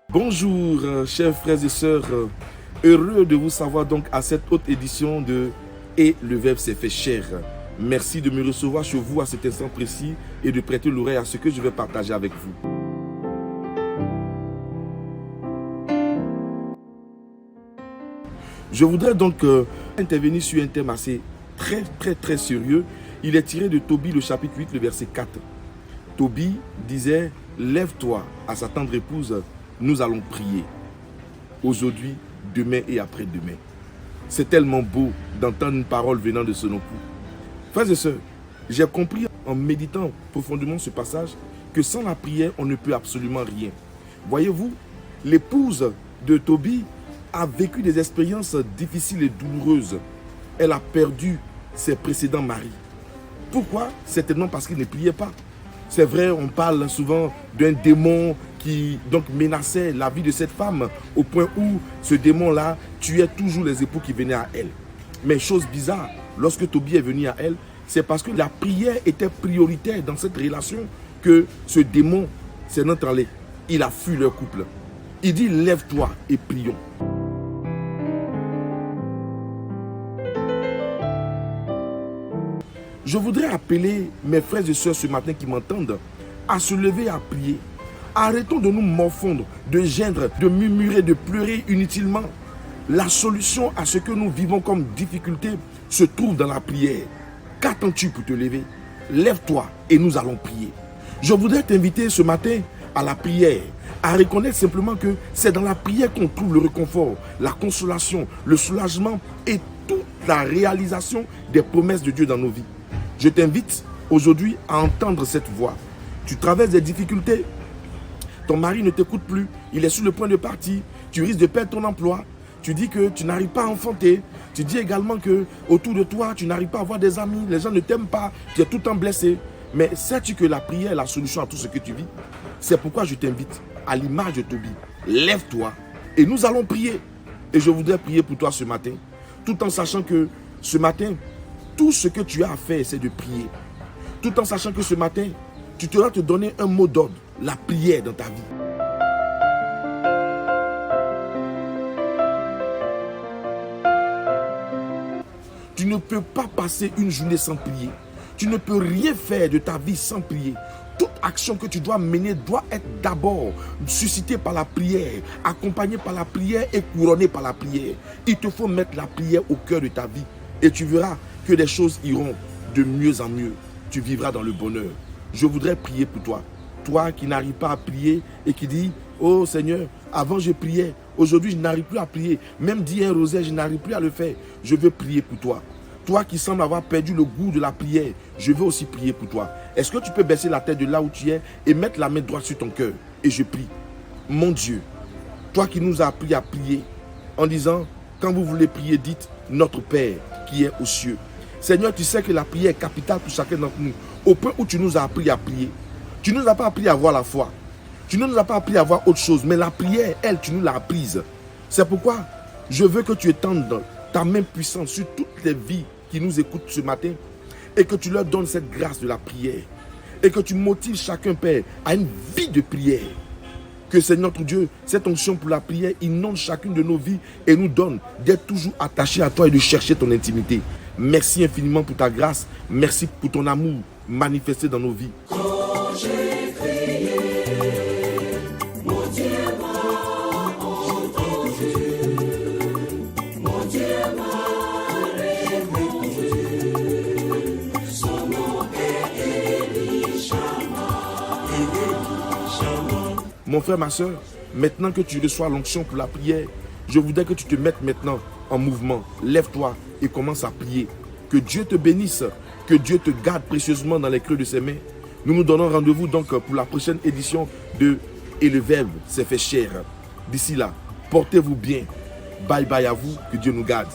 Bonjour, chers frères et sœurs. Heureux de vous savoir donc à cette haute édition de Et le Verbe s'est fait chair. Merci de me recevoir chez vous à cet instant précis et de prêter l'oreille à ce que je vais partager avec vous. Je voudrais donc intervenir sur un thème assez très sérieux. Il est tiré de Tobie, le chapitre 8, le verset 4. Tobie disait, lève-toi à sa tendre épouse, nous allons prier. Aujourd'hui, demain et après-demain. C'est tellement beau d'entendre une parole venant de son époux. Frères et sœurs, j'ai compris en méditant profondément ce passage que sans la prière, on ne peut absolument rien. Voyez-vous, l'épouse de Tobie a vécu des expériences difficiles et douloureuses. Elle a perdu ses précédents maris. Pourquoi? Certainement parce qu'il ne priait pas. C'est vrai, on parle souvent d'un démon qui donc menaçait la vie de cette femme au point où ce démon-là tuait toujours les époux qui venaient à elle. Mais chose bizarre, lorsque Tobie est venu à elle, c'est parce que la prière était prioritaire dans cette relation que ce démon s'est entré. Il a fui leur couple. Il dit, lève-toi et prions. Je voudrais appeler mes frères et sœurs ce matin qui m'entendent à se lever à prier. Arrêtons de nous morfondre, de geindre, de murmurer, de pleurer inutilement. La solution à ce que nous vivons comme difficulté se trouve dans la prière. Qu'attends-tu pour te lever? Lève-toi et nous allons prier. Je voudrais t'inviter ce matin à la prière, à reconnaître simplement que c'est dans la prière qu'on trouve le réconfort, la consolation, le soulagement et toute la réalisation des promesses de Dieu dans nos vies. Je t'invite aujourd'hui à entendre cette voix. Tu traverses des difficultés. Ton mari ne t'écoute plus. Il est sur le point de partir. Tu risques de perdre ton emploi. Tu dis que tu n'arrives pas à enfanter. Tu dis également que autour de toi, tu n'arrives pas à avoir des amis. Les gens ne t'aiment pas. Tu es tout le temps blessé. Mais sais-tu que la prière est la solution à tout ce que tu vis? C'est pourquoi je t'invite, à l'image de Tobie, lève-toi et nous allons prier. Et je voudrais prier pour toi ce matin, tout en sachant que ce matin, tout ce que tu as à faire, c'est de prier. Tout en sachant que ce matin, tu dois te donner un mot d'ordre, la prière dans ta vie. Tu ne peux pas passer une journée sans prier. Tu ne peux rien faire de ta vie sans prier. Toute action que tu dois mener doit être d'abord suscitée par la prière, accompagnée par la prière et couronnée par la prière. Il te faut mettre la prière au cœur de ta vie et tu verras que les choses iront de mieux en mieux. Tu vivras dans le bonheur. Je voudrais prier pour toi. Toi qui n'arrives pas à prier et qui dis, oh Seigneur, avant je priais, aujourd'hui je n'arrive plus à prier. Même dire un rosaire, je n'arrive plus à le faire. Je veux prier pour toi. Toi qui sembles avoir perdu le goût de la prière, je veux aussi prier pour toi. Est-ce que tu peux baisser la tête de là où tu es et mettre la main droite sur ton cœur? Et je prie. Mon Dieu, toi qui nous as appris à prier en disant, quand vous voulez prier, dites, notre Père qui est aux cieux. Seigneur, tu sais que la prière est capitale pour chacun d'entre nous. Au point où tu nous as appris à prier. Tu ne nous as pas appris à avoir la foi. Tu ne nous as pas appris à avoir autre chose. Mais la prière, elle, tu nous l'as apprise. C'est pourquoi je veux que tu étendes ta main puissante sur toutes les vies qui nous écoutent ce matin et que tu leur donnes cette grâce de la prière et que tu motives chacun, Père, à une vie de prière. Que Seigneur notre Dieu, cette onction pour la prière inonde chacune de nos vies et nous donne d'être toujours attachés à toi et de chercher ton intimité. Merci infiniment pour ta grâce. Merci pour ton amour manifesté dans nos vies. Quand j'ai prié, mon Dieu m'a entendu. Mon Dieu m'a répondu. Son nom est Elishama. Mon frère, ma soeur, maintenant que tu reçois l'onction pour la prière, je voudrais que tu te mettes maintenant en mouvement. Lève-toi et commence à prier. Que Dieu te bénisse, que Dieu te garde précieusement dans les creux de ses mains. Nous nous donnons rendez-vous donc pour la prochaine édition de Et le Verbe s'est fait chair. D'ici là, portez-vous bien. Bye bye à vous, que Dieu nous garde.